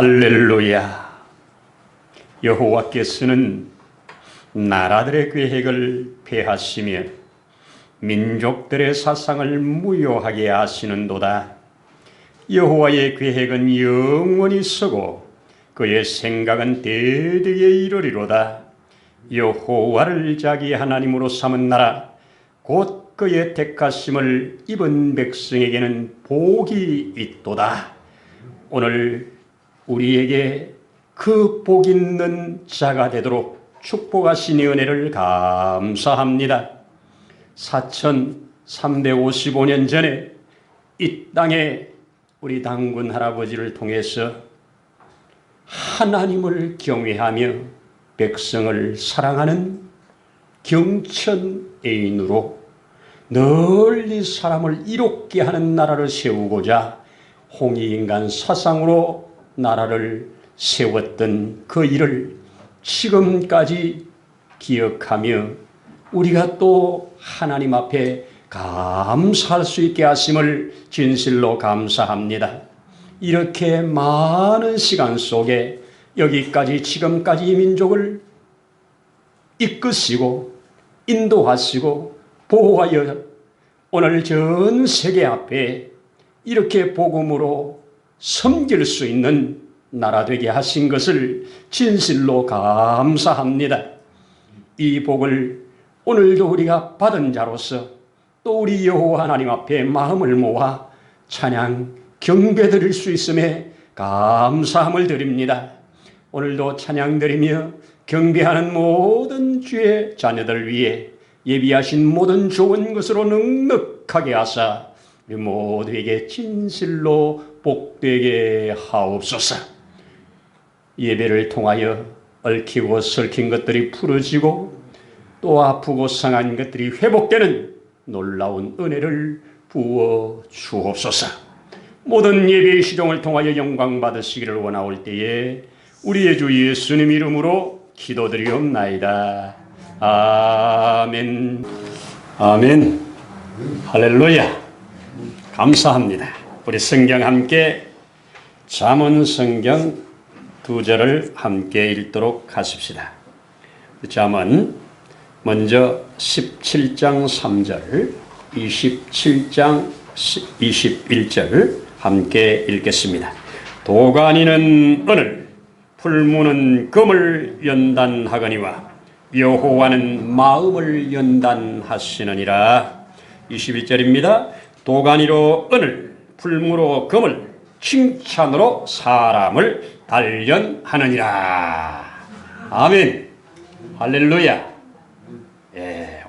할렐루야. 여호와께서는 나라들의 계획을 폐하시며 민족들의 사상을 무효하게 하시는도다. 여호와의 계획은 영원히 서고 그의 생각은 대대에 이르리로다. 여호와를 자기 하나님으로 삼은 나라 곧 그의 택하심을 입은 백성에게는 복이 있도다. 오늘 우리에게 그 복 있는 자가 되도록 축복하신 은혜를 감사합니다. 4355년 전에 이 땅에 우리 당군 할아버지를 통해서 하나님을 경외하며 백성을 사랑하는 경천애인으로 널리 사람을 이롭게 하는 나라를 세우고자 홍익인간 사상으로 나라를 세웠던 그 일을 지금까지 기억하며 우리가 또 하나님 앞에 감사할 수 있게 하심을 진실로 감사합니다. 이렇게 많은 시간 속에 여기까지 지금까지 이 민족을 이끄시고 인도하시고 보호하여 오늘 전 세계 앞에 이렇게 복음으로 섬길 수 있는 나라 되게 하신 것을 진실로 감사합니다. 이 복을 오늘도 우리가 받은 자로서 또 우리 여호와 하나님 앞에 마음을 모아 찬양 경배 드릴 수 있음에 감사함을 드립니다. 오늘도 찬양 드리며 경배하는 모든 주의 자녀들 위해 예비하신 모든 좋은 것으로 넉넉하게 하사 우리 모두에게 진실로 복되게 하옵소서. 예배를 통하여 얽히고 설킨 것들이 풀어지고 또 아프고 상한 것들이 회복되는 놀라운 은혜를 부어 주옵소서. 모든 예배의 시종을 통하여 영광 받으시기를 원하올 때에 우리의 주 예수님 이름으로 기도드리옵나이다. 아멘. 아멘. 할렐루야. 감사합니다. 우리 성경 함께 잠언성경 2절을 함께 읽도록 하십시다. 잠언 먼저 17장 3절, 27장 21절 함께 읽겠습니다. 도가니는 은을, 풀무는 금을 연단하거니와 여호와는 마음을 연단하시느니라. 21절입니다. 도가니로 은을, 풀무로 금을, 칭찬으로 사람을 단련하느니라. 아멘. 할렐루야.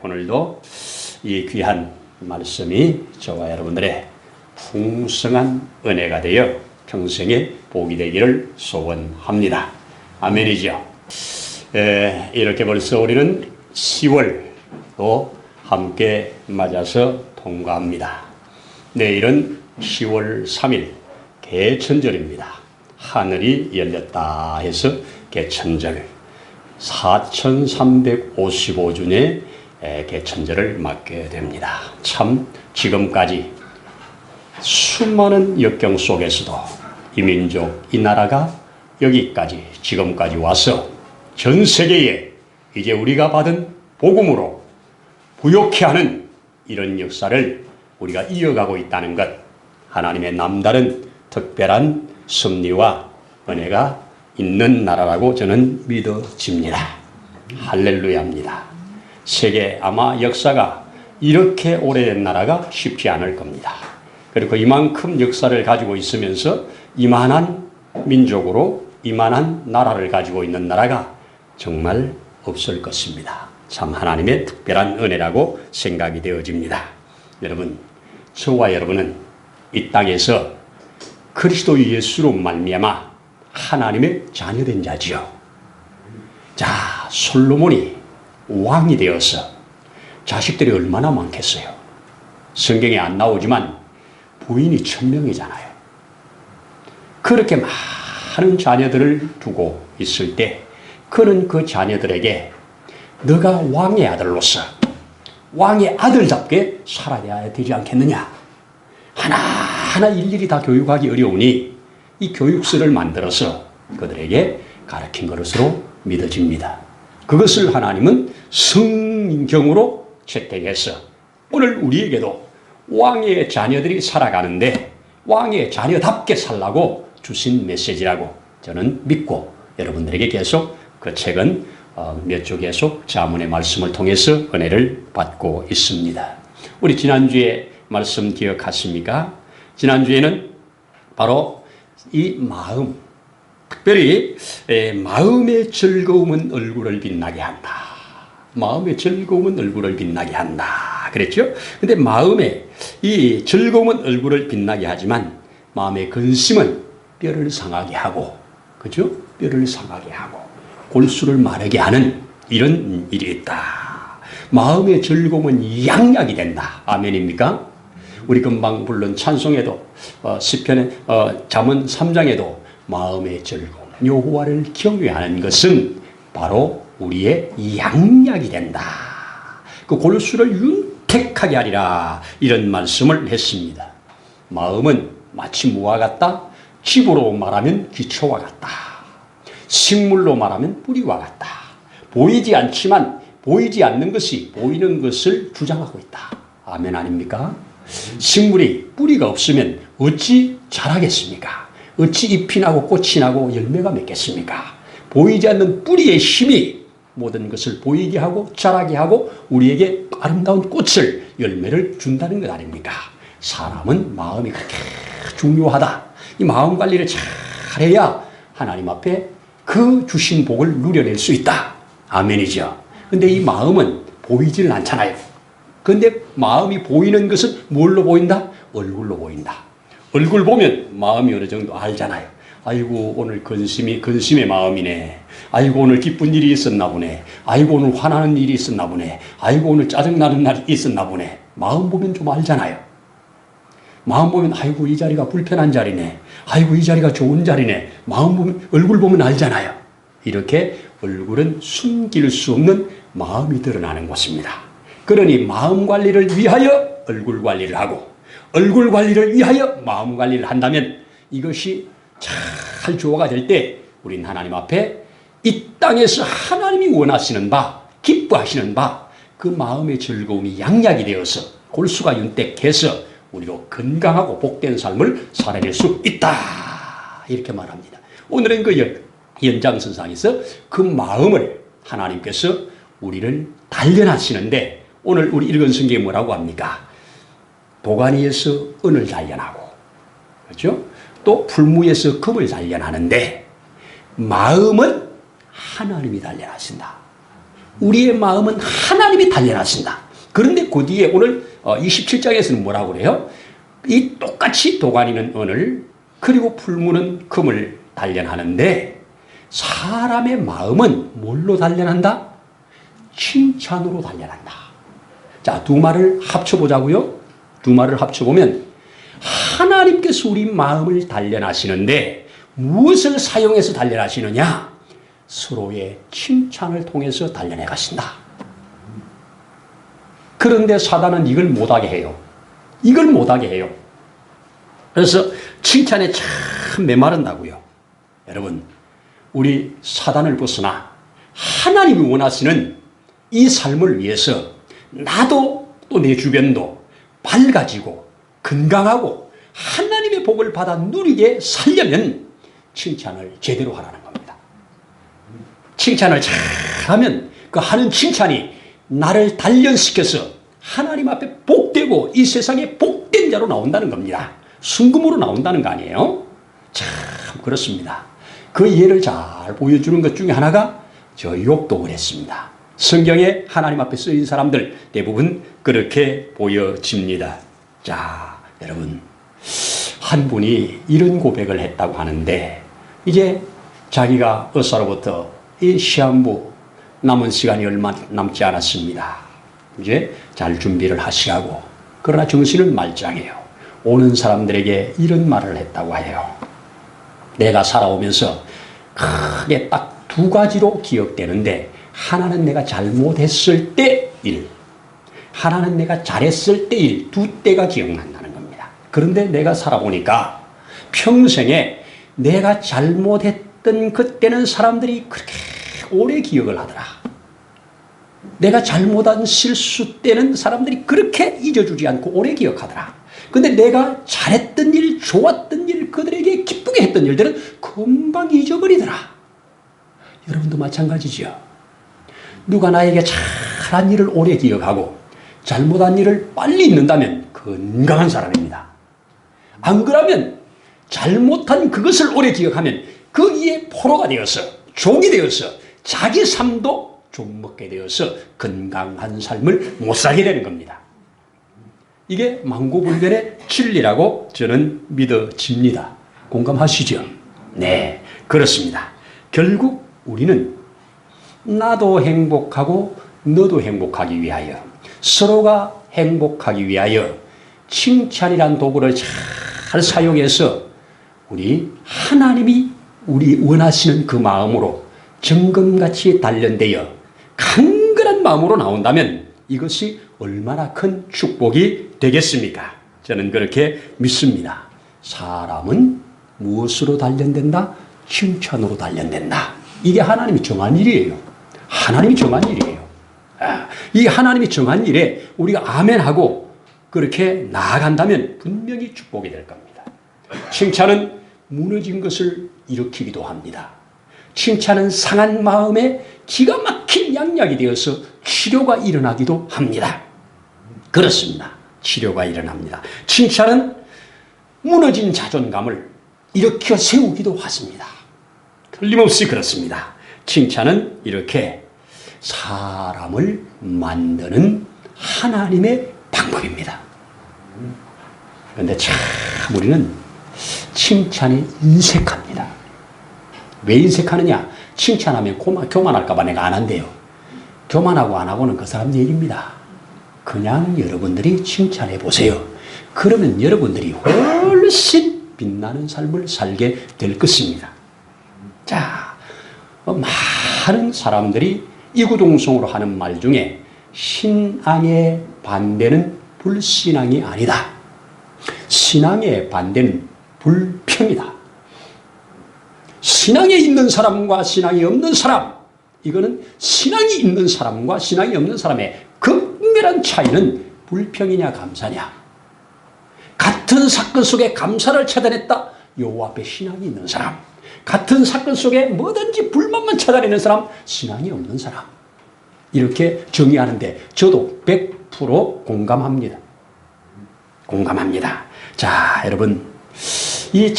오늘도 이 귀한 말씀이 저와 여러분들의 풍성한 은혜가 되어 평생의 복이 되기를 소원합니다. 아멘이죠. 이렇게 벌써 우리는 10월도 함께 맞아서 통과합니다. 내일은 10월 3일 개천절입니다. 하늘이 열렸다 해서 개천절 4355주년의 개천절을 맞게 됩니다. 참 지금까지 수많은 역경 속에서도 이 민족, 이 나라가 여기까지 지금까지 와서 전 세계에 이제 우리가 받은 복음으로 부욕해 하는 이런 역사를 우리가 이어가고 있다는 것, 하나님의 남다른 특별한 섭리와 은혜가 있는 나라라고 저는 믿어집니다. 할렐루야입니다. 세계 아마 역사가 이렇게 오래된 나라가 쉽지 않을 겁니다. 그리고 이만큼 역사를 가지고 있으면서 이만한 민족으로 이만한 나라를 가지고 있는 나라가 정말 없을 것입니다. 참 하나님의 특별한 은혜라고 생각이 되어집니다. 여러분, 저와 여러분은 이 땅에서 그리스도 예수로 말미암아 하나님의 자녀된 자지요. 자, 솔로몬이 왕이 되어서 자식들이 얼마나 많겠어요. 성경에 안 나오지만 부인이 1000명이잖아요. 그렇게 많은 자녀들을 두고 있을 때 그는 그 자녀들에게 너가 왕의 아들로서 왕의 아들답게 살아야 되지 않겠느냐. 하나하나 일일이 다 교육하기 어려우니 이 교육서를 만들어서 그들에게 가르친 것으로 믿어집니다. 그것을 하나님은 성경으로 채택해서 오늘 우리에게도 왕의 자녀들이 살아가는데 왕의 자녀답게 살라고 주신 메시지라고 저는 믿고 여러분들에게 계속 그 책은 몇 주 계속 자문의 말씀을 통해서 은혜를 받고 있습니다. 우리 지난주에 말씀 기억하십니까? 지난주에는 바로 이 마음, 특별히 마음의 즐거움은 얼굴을 빛나게 한다. 마음의 즐거움은 얼굴을 빛나게 한다. 그랬죠? 근데 마음의 이 즐거움은 얼굴을 빛나게 하지만 마음의 근심은 뼈를 상하게 하고, 그죠? 뼈를 상하게 하고 골수를 마르게 하는 이런 일이 있다. 마음의 즐거움은 양약이 된다. 아멘입니까? 우리 금방 부른 찬송에도 시편의 잠언 3장에도 마음의 즐거움 여호와를 경외하는 것은 바로 우리의 양약이 된다. 그 골수를 윤택하게 하리라 이런 말씀을 했습니다. 마음은 마치 무와 같다. 집으로 말하면 기초와 같다. 식물로 말하면 뿌리와 같다. 보이지 않지만 보이지 않는 것이 보이는 것을 주장하고 있다. 아멘 아닙니까? 식물이 뿌리가 없으면 어찌 자라겠습니까? 어찌 잎이 나고 꽃이 나고 열매가 맺겠습니까? 보이지 않는 뿌리의 힘이 모든 것을 보이게 하고 자라게 하고 우리에게 아름다운 꽃을 열매를 준다는 것 아닙니까? 사람은 마음이 그렇게 중요하다. 이 마음 관리를 잘해야 하나님 앞에 그 주신 복을 누려낼 수 있다. 아멘이죠. 근데 이 마음은 보이지는 않잖아요. 근데 마음이 보이는 것은 뭘로 보인다? 얼굴로 보인다. 얼굴 보면 마음이 어느 정도 알잖아요. 아이고 오늘 근심의 마음이네. 아이고 오늘 기쁜 일이 있었나 보네. 아이고 오늘 화나는 일이 있었나 보네. 아이고 오늘 짜증나는 날이 있었나 보네. 마음 보면 좀 알잖아요. 마음 보면 아이고 이 자리가 불편한 자리네. 아이고 이 자리가 좋은 자리네. 마음 보면 얼굴 보면 알잖아요. 이렇게 얼굴은 숨길 수 없는 마음이 드러나는 것입니다. 그러니 마음 관리를 위하여 얼굴 관리를 하고 얼굴 관리를 위하여 마음 관리를 한다면 이것이 잘 조화가 될 때 우린 하나님 앞에 이 땅에서 하나님이 원하시는 바 기뻐하시는 바 그 마음의 즐거움이 양약이 되어서 골수가 윤택해서 우리로 건강하고 복된 삶을 살아낼 수 있다 이렇게 말합니다. 오늘은 그 연장선상에서 그 마음을 하나님께서 우리를 단련하시는데 오늘 우리 읽은 성경이 뭐라고 합니까? 도가니에서 은을 단련하고 그렇죠? 또 풀무에서 금을 단련하는데 마음은 하나님이 단련하신다. 우리의 마음은 하나님이 단련하신다. 그런데 그 뒤에 오늘 27장에서는 뭐라고 그래요? 이 똑같이 도가니는 은을 그리고 풀무는 금을 단련하는데 사람의 마음은 뭘로 단련한다? 칭찬으로 단련한다. 자, 두 말을 합쳐보자고요. 두 말을 합쳐보면 하나님께서 우리 마음을 단련하시는데 무엇을 사용해서 단련하시느냐? 서로의 칭찬을 통해서 단련해 가신다. 그런데 사단은 이걸 못하게 해요. 이걸 못하게 해요. 그래서 칭찬에 참 메마른다고요. 여러분, 우리 사단을 벗어나 하나님이 원하시는 이 삶을 위해서 나도 또 내 주변도 밝아지고 건강하고 하나님의 복을 받아 누리게 살려면 칭찬을 제대로 하라는 겁니다. 칭찬을 잘하면 그 하는 칭찬이 나를 단련시켜서 하나님 앞에 복되고 이 세상에 복된 자로 나온다는 겁니다. 순금으로 나온다는 거 아니에요? 참 그렇습니다. 그 예를 잘 보여주는 것 중에 하나가 저 욥도 그랬습니다. 성경에 하나님 앞에 쓰인 사람들 대부분 그렇게 보여집니다. 자, 여러분, 한 분이 이런 고백을 했다고 하는데 이제 자기가 의사로부터 이 시한부 남은 시간이 얼마 남지 않았습니다. 이제 잘 준비를 하시라고. 그러나 정신은 말짱해요. 오는 사람들에게 이런 말을 했다고 해요. 내가 살아오면서 크게 딱 두 가지로 기억되는데 하나는 내가 잘못했을 때 일, 하나는 내가 잘했을 때 일, 두 때가 기억난다는 겁니다. 그런데 내가 살아보니까 평생에 내가 잘못했던 그때는 사람들이 그렇게 오래 기억을 하더라. 내가 잘못한 실수 때는 사람들이 그렇게 잊어주지 않고 오래 기억하더라. 근데 내가 잘했던 일, 좋았던 일, 그들에게 기쁘게 했던 일들은 금방 잊어버리더라. 여러분도 마찬가지죠. 누가 나에게 잘한 일을 오래 기억하고 잘못한 일을 빨리 잊는다면 건강한 사람입니다. 안 그러면 잘못한 그것을 오래 기억하면 거기에 포로가 되어서 종이 되어서 자기 삶도 좀먹게 되어서 건강한 삶을 못 살게 되는 겁니다. 이게 망고불변의 진리라고 저는 믿어집니다. 공감하시죠? 네, 그렇습니다. 결국 우리는 나도 행복하고 너도 행복하기 위하여, 서로가 행복하기 위하여 칭찬이란 도구를 잘 사용해서 우리 하나님이 우리 원하시는 그 마음으로 정금같이 단련되어 강건한 마음으로 나온다면 이것이 얼마나 큰 축복이 되겠습니까? 저는 그렇게 믿습니다. 사람은 무엇으로 단련된다? 칭찬으로 단련된다. 이게 하나님이 정한 일이에요. 하나님이 정한 일이에요. 이 하나님이 정한 일에 우리가 아멘하고 그렇게 나아간다면 분명히 축복이 될 겁니다. 칭찬은 무너진 것을 일으키기도 합니다. 칭찬은 상한 마음에 기가 막힌 양약이 되어서 치료가 일어나기도 합니다. 그렇습니다. 치료가 일어납니다. 칭찬은 무너진 자존감을 일으켜 세우기도 하십니다. 틀림없이 그렇습니다. 칭찬은 이렇게 사람을 만드는 하나님의 방법입니다. 그런데 참 우리는 칭찬이 인색합니다. 왜 인색하느냐? 칭찬하면 교만할까 봐 내가 안 한대요. 교만하고 안 하고는 그 사람 얘기입니다. 그냥 여러분들이 칭찬해 보세요. 그러면 여러분들이 훨씬 빛나는 삶을 살게 될 것입니다. 자, 많은 사람들이 이구동성으로 하는 말 중에 신앙의 반대는 불신앙이 아니다. 신앙의 반대는 불평이다. 신앙에 있는 사람과 신앙이 없는 사람, 이거는 신앙이 있는 사람과 신앙이 없는 사람의 극렬한 차이는 불평이냐 감사냐. 같은 사건 속에 감사를 찾아냈다. 여호와 앞에 신앙이 있는 사람. 같은 사건 속에 뭐든지 불만만 찾아내는 사람, 신앙이 없는 사람. 이렇게 정의하는데 저도 100% 공감합니다. 공감합니다. 자, 여러분, 이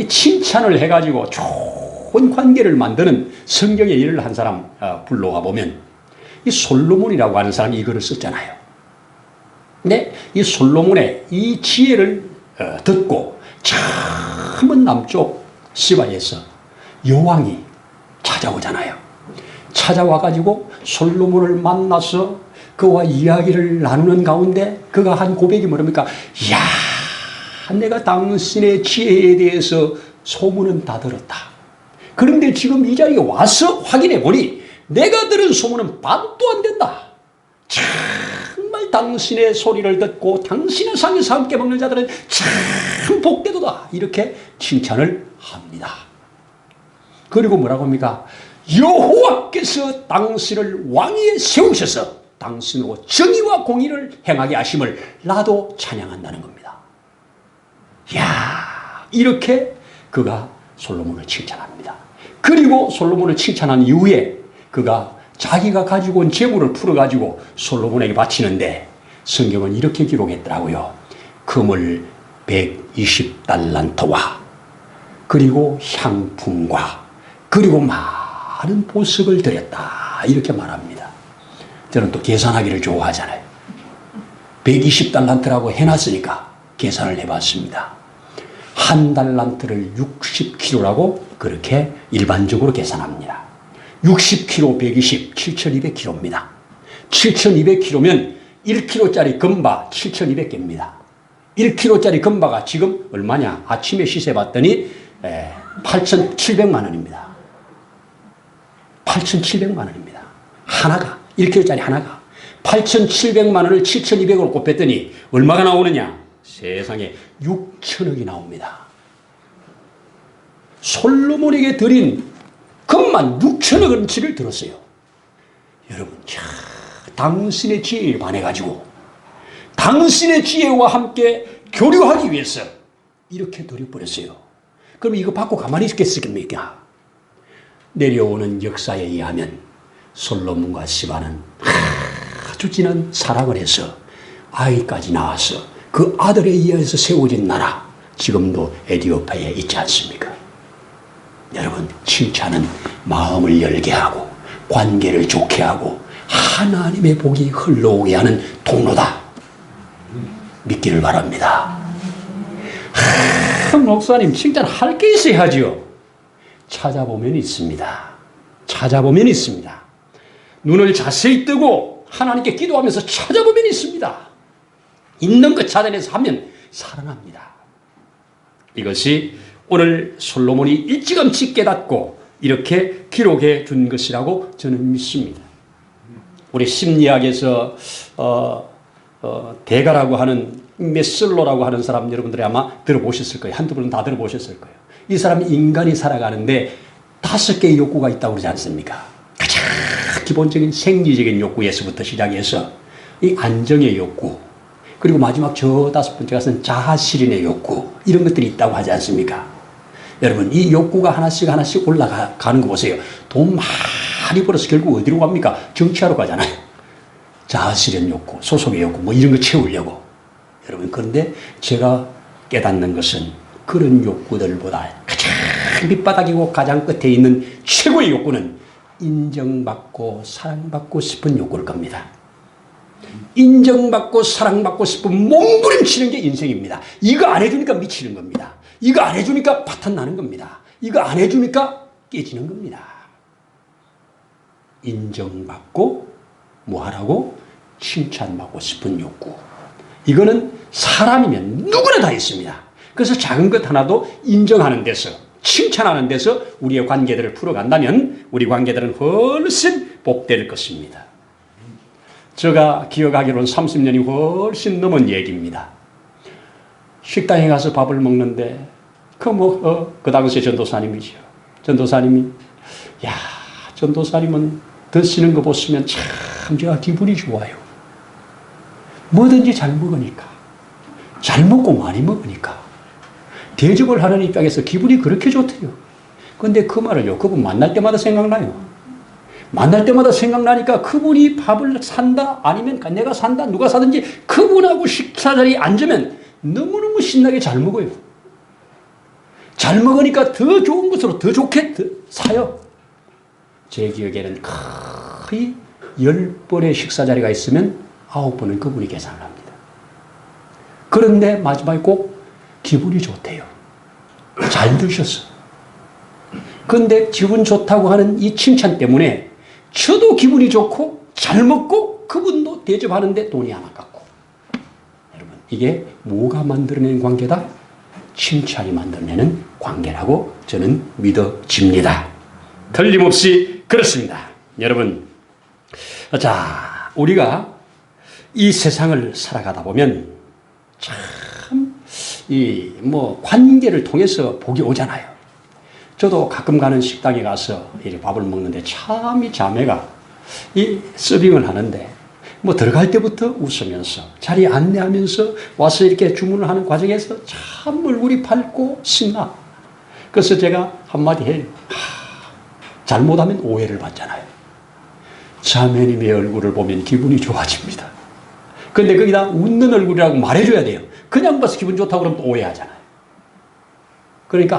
칭찬을 해가지고 좋은 관계를 만드는 성경의 일을 한 사람 불러와 보면 이 솔로몬이라고 하는 사람이 이거를 썼잖아요. 근데 이 솔로몬의 이 지혜를 듣고 처음은 남쪽 시바에서 여왕이 찾아오잖아요. 찾아와가지고 솔로몬을 만나서 그와 이야기를 나누는 가운데 그가 한 고백이 뭐랍니까? 이야, 내가 당신의 지혜에 대해서 소문은 다 들었다. 그런데 지금 이 자리에 와서 확인해 보니 내가 들은 소문은 반도 안 된다. 정말 당신의 소리를 듣고 당신의 상에서 함께 먹는 자들은 참 복되도다. 이렇게 칭찬을 합니다. 그리고 뭐라고 합니까? 여호와께서 당신을 왕위에 세우셔서 당신으로 정의와 공의를 행하게 하심을 나도 찬양한다는 겁니다. 이야, 이렇게 그가 솔로몬을 칭찬합니다. 그리고 솔로몬을 칭찬한 이후에 그가 자기가 가지고 온 재물을 풀어가지고 솔로몬에게 바치는데 성경은 이렇게 기록했더라고요. 금을 120달란트와 그리고 향품과 그리고 많은 보석을 드렸다. 이렇게 말합니다. 저는 또 계산하기를 좋아하잖아요. 120달란트라고 해놨으니까 계산을 해봤습니다. 한 달란트를 60kg라고 그렇게 일반적으로 계산합니다. 60kg 120, 7200kg입니다. 7200kg면 1kg짜리 금바 7200개입니다. 1kg짜리 금바가 지금 얼마냐? 아침에 시세봤더니 8,700만 원입니다. 8,700만 원입니다. 하나가, 1kg짜리 하나가. 8,700만 원을 7,200으로 곱했더니 얼마가 나오느냐? 세상에 6천억이 나옵니다. 솔로몬에게 드린 금만 6천억 원치를 들었어요. 여러분, 당신의 지혜에 반해가지고 당신의 지혜와 함께 교류하기 위해서 이렇게 드려버렸어요. 그럼 이거 받고 가만히 있겠습니까? 내려오는 역사에 의하면 솔로몬과 시바는 아주 진한 사랑을 해서 아이까지 낳아서 그 아들에 의해서 세워진 나라, 지금도 에티오피아에 있지 않습니까? 여러분, 칭찬은 마음을 열게 하고 관계를 좋게 하고 하나님의 복이 흘러오게 하는 통로다. 믿기를 바랍니다. 목사님, 칭찬할 게 있어야지요. 찾아보면 있습니다. 찾아보면 있습니다. 눈을 자세히 뜨고 하나님께 기도하면서 찾아보면 있습니다. 있는 것 찾아내서 하면 살아납니다. 이것이 오늘 솔로몬이 일찌감치 깨닫고 이렇게 기록해 준 것이라고 저는 믿습니다. 우리 심리학에서 대가라고 하는 메슬로라고 하는 사람 여러분들이 아마 들어보셨을 거예요. 한두 분은 다 들어보셨을 거예요. 이 사람이 인간이 살아가는데 5개의 욕구가 있다고 그러지 않습니까? 가장 기본적인 생리적인 욕구에서부터 시작해서 이 안정의 욕구, 그리고 마지막 저 5번째 가서는 자아실현의 욕구, 이런 것들이 있다고 하지 않습니까? 여러분, 이 욕구가 하나씩 올라가는 거 보세요. 돈 많이 벌어서 결국 어디로 갑니까? 정치하러 가잖아요. 자아실현 욕구, 소속의 욕구, 뭐 이런 거 채우려고. 여러분, 그런데 제가 깨닫는 것은 그런 욕구들보다 가장 밑바닥이고 가장 끝에 있는 최고의 욕구는 인정받고 사랑받고 싶은 욕구일 겁니다. 인정받고 사랑받고 싶은 몸부림치는 게 인생입니다. 이거 안 해주니까 미치는 겁니다. 이거 안 해주니까 파탄 나는 겁니다. 이거 안 해주니까 깨지는 겁니다. 인정받고 뭐하라고? 칭찬받고 싶은 욕구. 이거는 사람이면 누구나 다 있습니다. 그래서 작은 것 하나도 인정하는 데서, 칭찬하는 데서 우리의 관계들을 풀어간다면 우리 관계들은 훨씬 복될 것입니다. 제가 기억하기로는 30년이 훨씬 넘은 얘기입니다. 식당에 가서 밥을 먹는데 그 당시에 전도사님이죠. 전도사님이, 야, 전도사님은 드시는 거 보시면 참 제가 기분이 좋아요. 뭐든지 잘 먹으니까, 잘 먹고 많이 먹으니까 대접을 하는 입장에서 기분이 그렇게 좋대요. 근데 그 말을요, 그분 만날 때마다 생각나요. 만날 때마다 생각나니까 그분이 밥을 산다, 아니면 내가 산다, 누가 사든지 그분하고 식사 자리에 앉으면 너무너무 신나게 잘 먹어요. 잘 먹으니까 더 좋은 것으로 더 좋게 사요. 제 기억에는 거의 10번의 식사 자리가 있으면 9번은 그분이 계산을 합니다. 그런데 마지막에 꼭 기분이 좋대요. 잘 드셨어. 그런데 기분 좋다고 하는 이 칭찬 때문에 저도 기분이 좋고 잘 먹고 그분도 대접하는데 돈이 안 아깝고. 여러분, 이게 뭐가 만들어내는 관계다? 칭찬이 만들어내는 관계라고 저는 믿어집니다. 틀림없이 그렇습니다. 여러분, 자, 우리가 이 세상을 살아가다 보면 참 관계를 통해서 복이 오잖아요. 저도 가끔 가는 식당에 가서 이렇게 밥을 먹는데 참 이 자매가 이 서빙을 하는데 들어갈 때부터 웃으면서 자리에 안내하면서 와서 이렇게 주문을 하는 과정에서 참 얼굴이 밝고 신나. 그래서 제가 한마디 해요. 잘못하면 오해를 받잖아요. 자매님의 얼굴을 보면 기분이 좋아집니다. 근데 거기다 웃는 얼굴이라고 말해줘야 돼요. 그냥 봐서 기분 좋다고 그러면 또 오해하잖아요. 그러니까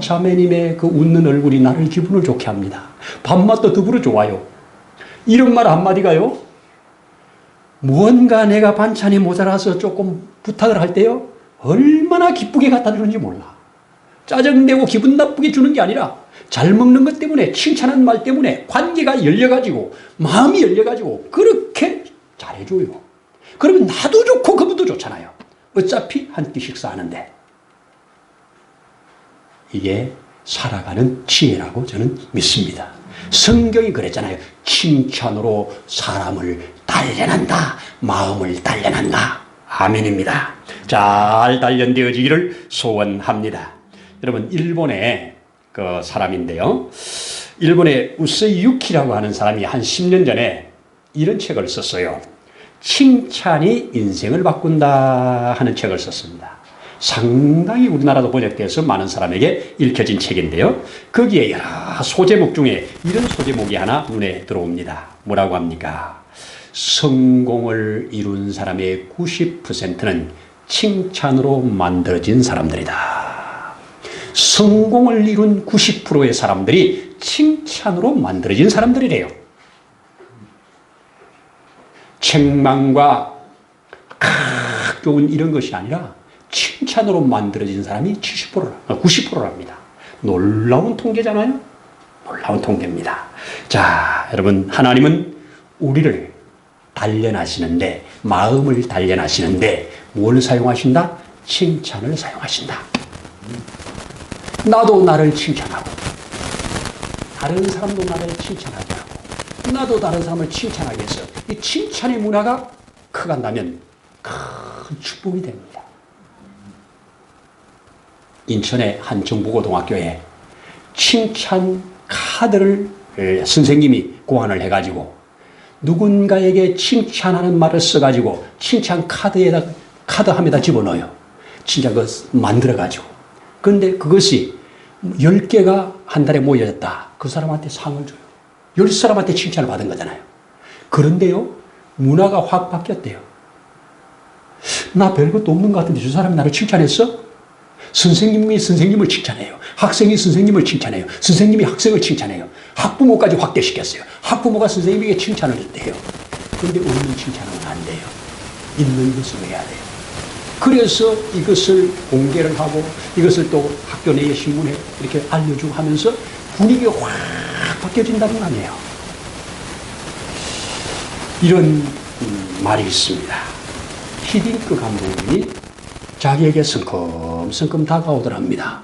자매님의 그 웃는 얼굴이 나를 기분을 좋게 합니다. 밥맛도 더불어 좋아요. 이런 말 한마디가요, 무언가 내가 반찬이 모자라서 조금 부탁을 할 때요, 얼마나 기쁘게 갖다 주는지 몰라. 짜증내고 기분 나쁘게 주는 게 아니라 잘 먹는 것 때문에, 칭찬한 말 때문에 관계가 열려가지고, 마음이 열려가지고 그렇게 잘해줘요. 그러면 나도 좋고 그분도 좋잖아요. 어차피 한 끼 식사하는데. 이게 살아가는 지혜라고 저는 믿습니다. 성경이 그랬잖아요. 칭찬으로 사람을 단련한다. 마음을 단련한다. 아멘입니다. 잘 단련되어지기를 소원합니다. 여러분, 일본에 그 사람인데요. 일본의 우세이 유키라고 하는 사람이 한 10년 전에 이런 책을 썼어요. 칭찬이 인생을 바꾼다 하는 책을 썼습니다. 상당히 우리나라도 번역돼서 많은 사람에게 읽혀진 책인데요. 거기에 여러 소제목 중에 이런 소제목이 하나 눈에 들어옵니다. 뭐라고 합니까? 성공을 이룬 사람의 90%는 칭찬으로 만들어진 사람들이다. 성공을 이룬 90%의 사람들이 칭찬으로 만들어진 사람들이래요. 책망과 좋은 이런 것이 아니라 칭찬으로 만들어진 사람이 90%랍니다. 놀라운 통계잖아요. 놀라운 통계입니다. 자, 여러분, 하나님은 우리를 단련하시는데, 마음을 단련하시는데 뭘 사용하신다? 칭찬을 사용하신다. 나도 나를 칭찬하고 다른 사람도 나를 칭찬하게 하고 나도 다른 사람을 칭찬하게 해서 이 칭찬의 문화가 커간다면 큰 축복이 됩니다. 인천의 한 정부고등학교에 칭찬 카드를 선생님이 고안을 해가지고 누군가에게 칭찬하는 말을 써가지고 칭찬 카드함에다 집어넣어요. 진짜 그거 만들어가지고. 그런데 그것이 10개가 한 달에 모여졌다. 그 사람한테 상을 줘요. 10사람한테 칭찬을 받은 거잖아요. 그런데요, 문화가 확 바뀌었대요. 나 별것도 없는 것 같은데 저 사람이 나를 칭찬했어? 선생님이 선생님을 칭찬해요. 학생이 선생님을 칭찬해요. 선생님이 학생을 칭찬해요. 학부모까지 확대시켰어요. 학부모가 선생님에게 칭찬을 했대요. 그런데 없는 칭찬은 안 돼요. 있는 것을 해야 돼요. 그래서 이것을 공개를 하고 이것을 또 학교 내의 신문에 이렇게 알려주고 하면서 분위기가 확 바뀌어진다는 거 아니에요. 이런 말이 있습니다. 히딩크 감독님이 자기에게 성큼성큼 다가오더랍니다.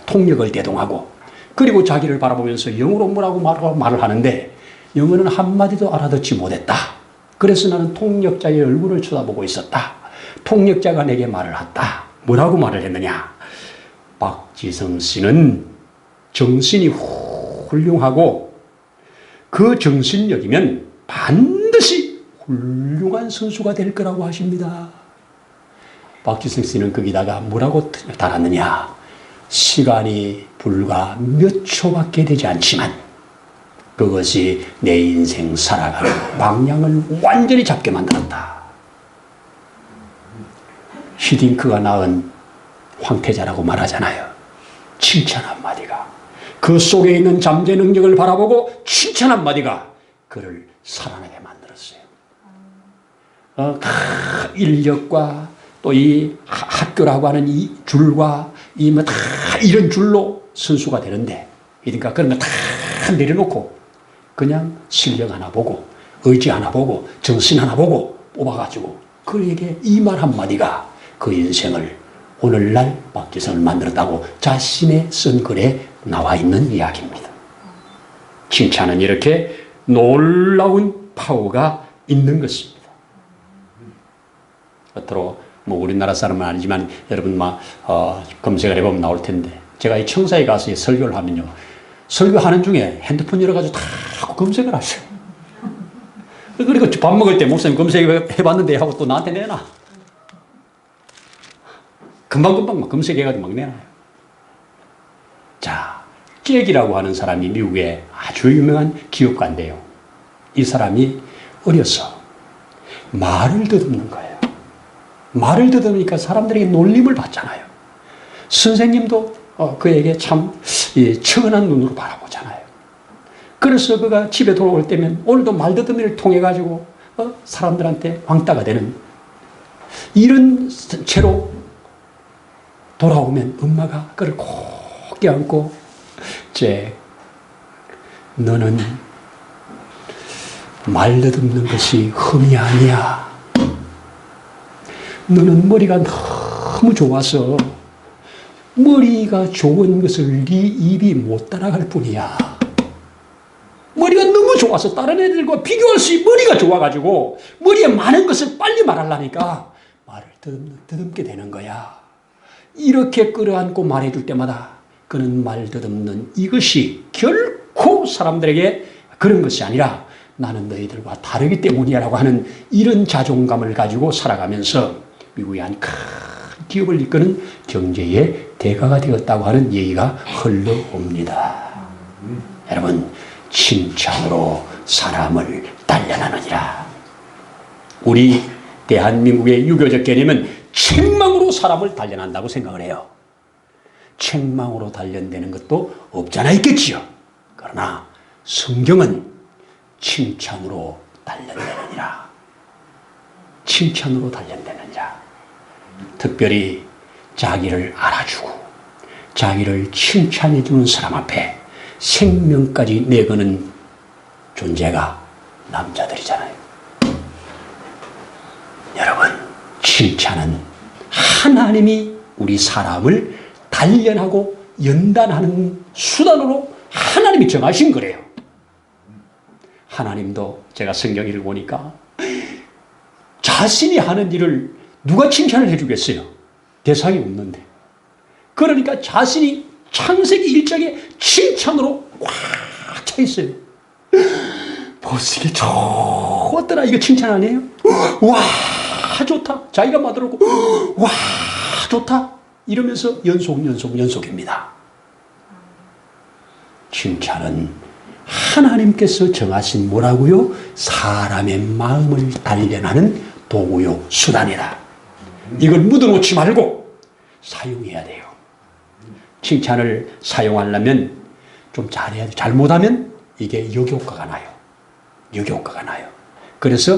통역을 대동하고 그리고 자기를 바라보면서 영어로 뭐라고 말을 하는데 영어는 한마디도 알아듣지 못했다. 그래서 나는 통역자의 얼굴을 쳐다보고 있었다. 통역자가 내게 말을 했다. 뭐라고 말을 했느냐? 박지성 씨는 정신이 훌륭하고 그 정신력이면 반드시 훌륭한 선수가 될 거라고 하십니다. 박지성 씨는 거기다가 뭐라고 달았느냐? 시간이 불과 몇 초밖에 되지 않지만 그것이 내 인생 살아가는 방향을 완전히 잡게 만들었다. 히딩크가 낳은 황태자라고 말하잖아요. 칭찬 한마디가 그 속에 있는 잠재 능력을 바라보고 칭찬 한마디가 그를 살아나게 만들었어요. 인력과 또 이 학교라고 하는 이 줄과 이 뭐 다 이런 줄로 선수가 되는데, 그러니까 그런 거 다 내려놓고 그냥 실력 하나 보고 의지 하나 보고 정신 하나 보고 뽑아가지고 그에게 이 말 한마디가 그 인생을 오늘날 박지성을 만들었다고 자신의 쓴 글에 나와 있는 이야기입니다. 칭찬은 이렇게 놀라운 파워가 있는 것입니다. 겉으로 뭐 우리나라 사람은 아니지만 여러분 검색을 해보면 나올 텐데, 제가 이 청사에 가서 설교를 하면요, 설교하는 중에 핸드폰 열어가지고 다 검색을 하세요. 그리고 밥 먹을 때 목사님 검색해봤는데 하고 또 나한테 내놔. 금방금방 막 검색해가지고 막 내놔요. 자, 잭이라고 하는 사람이 미국의 아주 유명한 기업가인데요. 이 사람이 어려서 말을 더듬는 거예요. 말을 더듬으니까 사람들에게 놀림을 받잖아요. 선생님도 그에게 참 천한 눈으로 바라보잖아요. 그래서 그가 집에 돌아올 때면 오늘도 말더듬이를 통해 가지고 사람들한테 왕따가 되는 이런 채로 돌아오면 엄마가 그를 꼭 껴안고, 잭, 너는 말더듬는 것이 흠이 아니야. 너는 머리가 너무 좋아서 머리가 좋은 것을 네 입이 못 따라갈 뿐이야. 머리가 너무 좋아서 다른 애들과 비교할 수 있는 머리가 좋아가지고 머리에 많은 것을 빨리 말하려니까 말을 더듬게 되는 거야. 이렇게 끌어안고 말해줄 때마다 그는 말 듣없는 이것이 결코 사람들에게 그런 것이 아니라 나는 너희들과 다르기 때문이라고 하는 이런 자존감을 가지고 살아가면서 미국의 한 큰 기업을 이끄는 경제의 대가가 되었다고 하는 얘기가 흘러옵니다. 여러분, 칭찬으로 사람을 단련하느니라. 우리 대한민국의 유교적 개념은 책망으로 사람을 단련한다고 생각을 해요. 책망으로 단련되는 것도 없잖아 있겠지요. 그러나 성경은 칭찬으로 단련되느니라. 칭찬으로 단련되느니라. 특별히 자기를 알아주고 자기를 칭찬해 주는 사람 앞에 생명까지 내거는 존재가 남자들이잖아요. 여러분, 칭찬은 하나님이 우리 사람을 단련하고 연단하는 수단으로 하나님이 정하신 거래요. 하나님도 제가 성경 읽어보니까 자신이 하는 일을 누가 칭찬을 해주겠어요? 대상이 없는데. 그러니까 자신이 창세기 1장에 칭찬으로 꽉 차 있어요. 보시기 좋더라. 이거 칭찬 아니에요? 와, 좋다. 자기가 만들었고, 와, 좋다. 이러면서 연속입니다. 칭찬은 하나님께서 정하신 뭐라고요? 사람의 마음을 단련하는 도구요, 수단이다. 이걸 묻어놓지 말고 사용해야 돼요. 칭찬을 사용하려면 좀 잘해야 돼요. 잘못하면 이게 역효과가 나요. 역효과가 나요. 그래서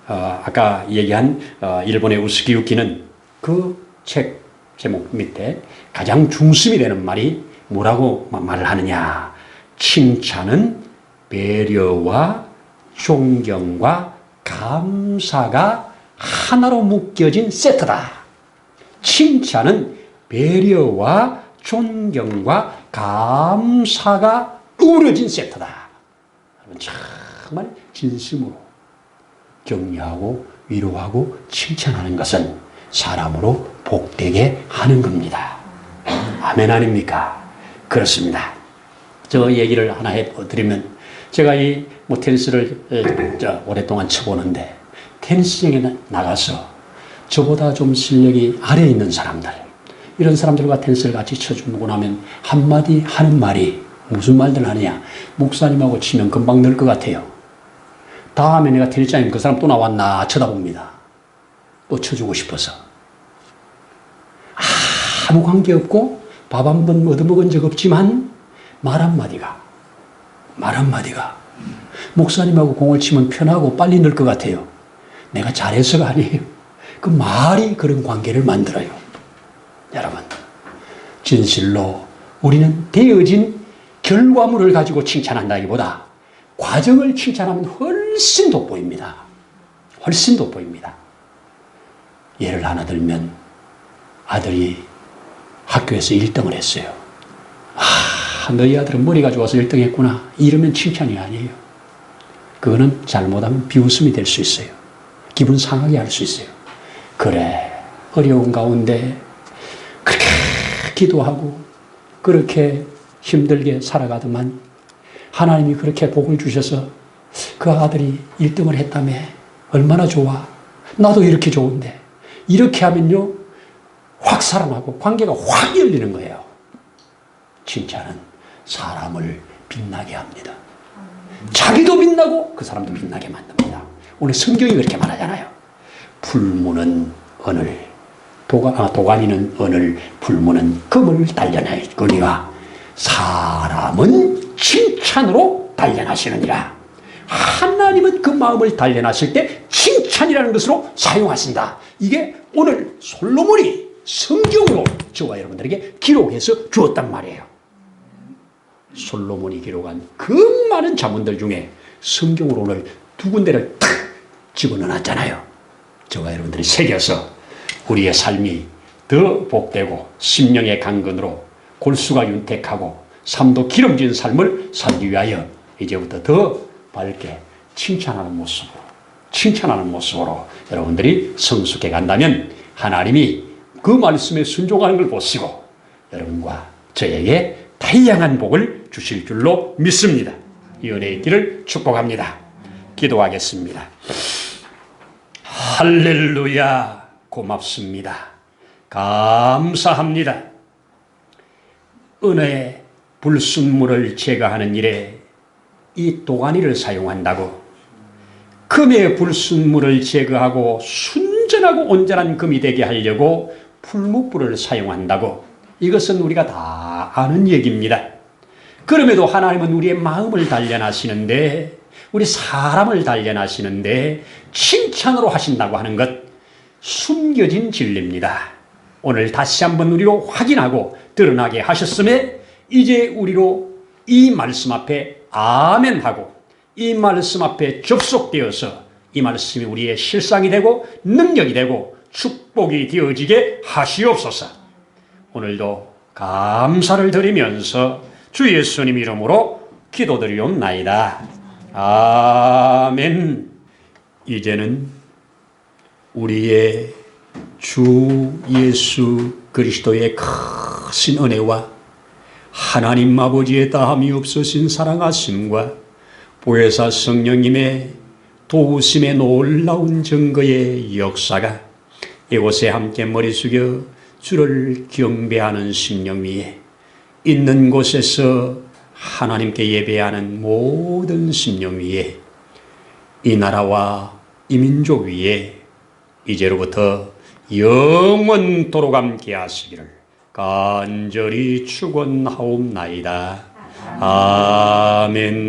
아까 얘기한 일본의 우스기유키는 그 책 제목 밑에 가장 중심이 되는 말이 뭐라고 말을 하느냐. 칭찬은 배려와 존경과 감사가 하나로 묶여진 세트다. 칭찬은 배려와 존경과 감사가 어우러진 세트다. 정말 진심으로 격려하고 위로하고 칭찬하는 것은 사람으로 복되게 하는 겁니다. 아멘 아닙니까? 그렇습니다. 저 얘기를 하나 해드리면 제가 테니스를 오랫동안 쳐보는데 테니스장에 나가서 저보다 좀 실력이 아래에 있는 사람들, 이런 사람들과 테니스를 같이 쳐주고 나면 한마디 하는 말이 무슨 말들 하느냐. 목사님하고 치면 금방 늘 것 같아요. 다음에 내가 테니스장에 그 사람 또 나왔나 쳐다봅니다. 또 쳐주고 싶어서. 아무 관계없고 밥 한 번 얻어먹은 적 없지만 말 한마디가 목사님하고 공을 치면 편하고 빨리 늘 것 같아요. 내가 잘해서가 아니에요. 그 말이 그런 관계를 만들어요. 여러분, 진실로 우리는 되어진 결과물을 가지고 칭찬한다기보다 과정을 칭찬하면 훨씬 돋보입니다. 훨씬 돋보입니다. 예를 하나 들면 아들이 학교에서 1등을 했어요. 너희 아들은 머리가 좋아서 1등 했구나. 이러면 칭찬이 아니에요. 그거는 잘못하면 비웃음이 될 수 있어요. 기분 상하게 할 수 있어요. 그래, 어려운 가운데 그렇게 기도하고 그렇게 힘들게 살아가더만 하나님이 그렇게 복을 주셔서 그 아들이 1등을 했다며. 얼마나 좋아. 나도 이렇게 좋은데. 이렇게 하면요, 확 살아나고 관계가 확 열리는 거예요. 칭찬은 사람을 빛나게 합니다. 자기도 빛나고 그 사람도 빛나게 만듭니다. 오늘 성경이 그렇게 말하잖아요. 풀무는 언을, 도가니는 언을, 풀무는 금을 단련하였거니와 사람은 칭찬으로 단련하시느니라. 하나님은 그 마음을 단련하실 때 칭찬이라는 것으로 사용하신다. 이게 오늘 솔로몬이 성경으로 저와 여러분들에게 기록해서 주었단 말이에요. 솔로몬이 기록한 그 많은 자문들 중에 성경으로 오늘 두 군데를 탁 집어넣어놨잖아요. 저와 여러분들이 새겨서 우리의 삶이 더 복되고 심령의 강건으로 골수가 윤택하고 삶도 기름진 삶을 살기 위하여 이제부터 더 밝게 칭찬하는 모습으로 여러분들이 성숙해 간다면 하나님이 그 말씀에 순종하는 걸 보시고 여러분과 저에게 다양한 복을 주실 줄로 믿습니다. 이 은혜 있기를 축복합니다. 기도하겠습니다. 할렐루야, 고맙습니다. 감사합니다. 은혜의 불순물을 제거하는 일에 이 도가니를 사용한다고 금의 불순물을 제거하고 순전하고 온전한 금이 되게 하려고 풀무불을 사용한다고 이것은 우리가 다 아는 얘기입니다. 그럼에도 하나님은 우리의 마음을 단련하시는데 우리 사람을 단련하시는데 칭찬으로 하신다고 하는 것 숨겨진 진리입니다. 오늘 다시 한번 우리로 확인하고 드러나게 하셨음에 이제 우리로 이 말씀 앞에 아멘하고 이 말씀 앞에 접속되어서 이 말씀이 우리의 실상이 되고 능력이 되고 축복이 되어지게 하시옵소서. 오늘도 감사를 드리면서 주 예수님 이름으로 기도드리옵나이다. 아멘. 이제는 우리의 주 예수 그리스도의 크신 은혜와 하나님 아버지의 다함이 없으신 사랑하심과 보혜사 성령님의 도우심의 놀라운 증거의 역사가 이곳에 함께 머리 숙여 주를 경배하는 심령 위에 있는 곳에서 하나님께 예배하는 모든 심령 위에 이 나라와 이 민족 위에 이제로부터 영원토록 함께 하시기를 간절히 축원하옵나이다. 아멘.